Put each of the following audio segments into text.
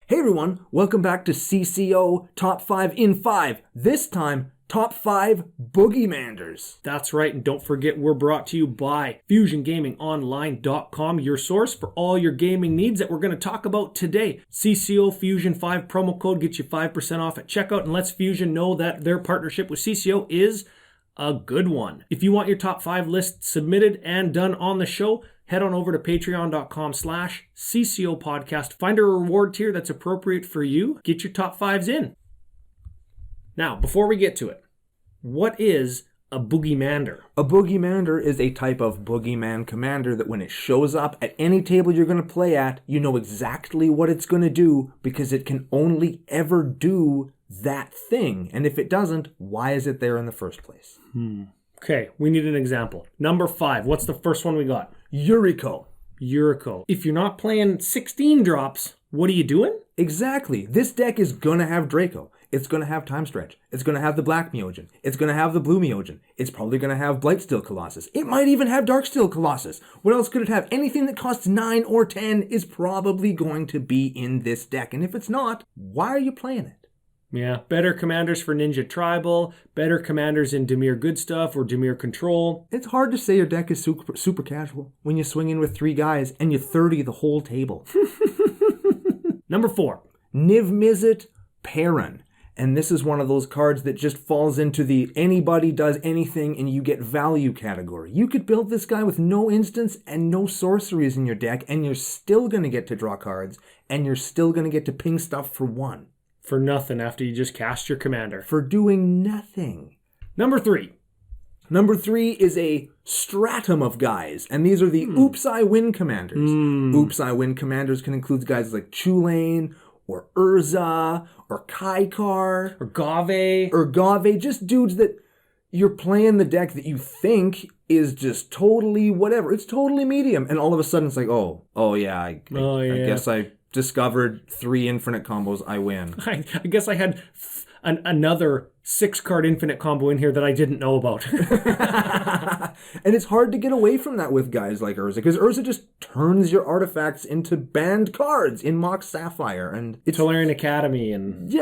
Hey everyone, welcome back to CCO Top 5 in 5. This time, Top 5 Boogeymanders. That's right, and don't forget we're brought to you by FusionGamingOnline.com, your source for all your gaming needs that we're going to talk about today. CCO Fusion 5 promo code gets you 5% off at checkout, and lets Fusion know that their partnership with CCO is a good one. If you want your top 5 list submitted and done on the show, head on over to patreon.com/CCO Podcast. Find a reward tier that's appropriate for you. Get your top 5s in. Now, before we get to it, what is a Boogeymander? A Boogeymander is a type of boogeyman commander that when it shows up at any table you're going to play at, you know exactly what it's going to do because it can only ever do that thing. And if it doesn't, why is it there in the first place? Okay, we need an example. Number 5, what's the first one we got? Yuriko. If you're not playing 16 drops, what are you doing? Exactly. This deck is going to have Draco. It's going to have Time Stretch. It's going to have the Black Meogen. It's going to have the Blue Meogen. It's probably going to have Blightsteel Colossus. It might even have Darksteel Colossus. What else could it have? Anything that costs 9 or 10 is probably going to be in this deck. And if it's not, why are you playing it? Yeah, better commanders for Ninja Tribal, better commanders in Dimir Good Stuff or Dimir Control. It's hard to say your deck is super casual when you swing in with 3 guys and you 30 the whole table. Number 4. Niv-Mizzet Perrin. And this is one of those cards that just falls into the anybody does anything and you get value category. You could build this guy with no instants and no sorceries in your deck and you're still going to get to draw cards and you're still going to get to ping stuff for 1. For nothing after you just cast your commander. For doing nothing. Number 3. Number 3 is a stratum of guys, and these are the Oops I Win commanders. Oops I Win commanders can include guys like Chulane, or Urza, or Kaikar, or Gave. Just dudes that you're playing the deck that you think is just totally whatever. It's totally medium, and all of a sudden it's like, I guess I discovered 3 infinite combos, I win. I guess I had another 6-card infinite combo in here that I didn't know about. And it's hard to get away from that with guys like Urza, because Urza just turns your artifacts into banned cards in Mox Sapphire. And it's Tolarian Academy and...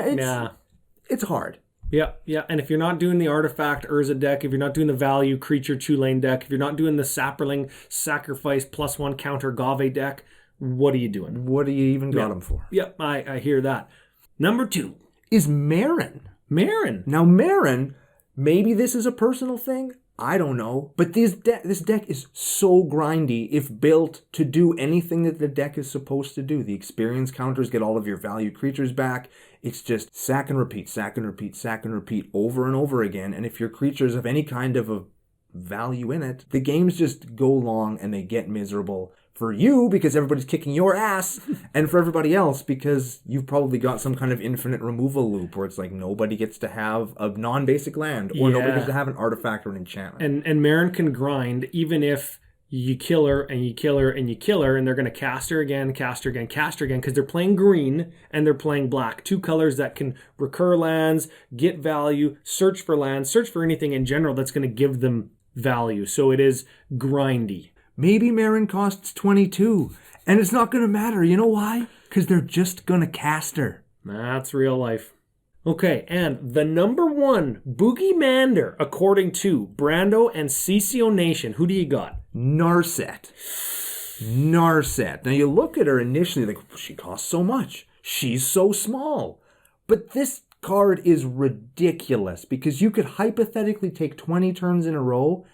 It's hard. Yeah, and if you're not doing the artifact Urza deck, if you're not doing the value creature Chulane deck, if you're not doing the Sapperling Sacrifice +1 counter Gave deck, what are you doing? What do you even got them for? Yep, I hear that. Number 2 is Maron. Now Maron, maybe this is a personal thing. I don't know. But this deck is so grindy if built to do anything that the deck is supposed to do. The experience counters get all of your value creatures back. It's just sack and repeat, sack and repeat, sack and repeat over and over again. And if your creatures have any kind of a value in it, the games just go long and they get miserable. For you, because everybody's kicking your ass, and for everybody else, because you've probably got some kind of infinite removal loop where it's like nobody gets to have a non-basic land, or nobody gets to have an artifact or an enchantment. And Marin can grind even if you kill her, and you kill her, and you kill her, and they're going to cast her again, because they're playing green, and they're playing black. 2 colors that can recur lands, get value, search for lands, search for anything in general that's going to give them value. So it is grindy. Maybe Marin costs 22, and it's not going to matter. You know why? Because they're just going to cast her. That's real life. Okay, and the number 1 Boogeymander, according to Brando and CCO Nation. Who do you got? Narset. Now you look at her initially like, she costs so much. She's so small. But this card is ridiculous because you could hypothetically take 20 turns in a row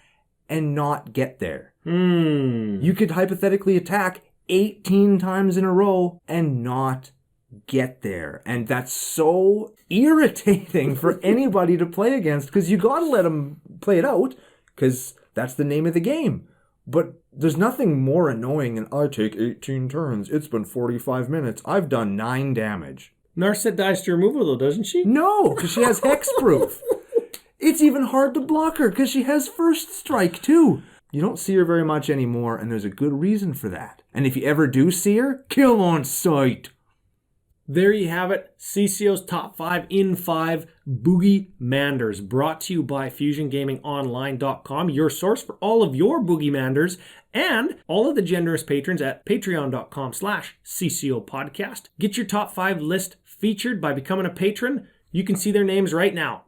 and not get there. You could hypothetically attack 18 times in a row and not get there. And that's so irritating for anybody to play against because you got to let them play it out because that's the name of the game. But there's nothing more annoying than I take 18 turns. It's been 45 minutes. I've done 9 damage. Narset dies to removal though, doesn't she? No, because she has hexproof. It's even hard to block her because she has first strike too. You don't see her very much anymore, and there's a good reason for that. And if you ever do see her, kill on sight. There you have it, CCO's top 5 in 5 Boogeymanders, brought to you by FusionGamingOnline.com, your source for all of your Boogeymanders, and all of the generous patrons at patreon.com/CCO Podcast. Get your top 5 list featured by becoming a patron. You can see their names right now.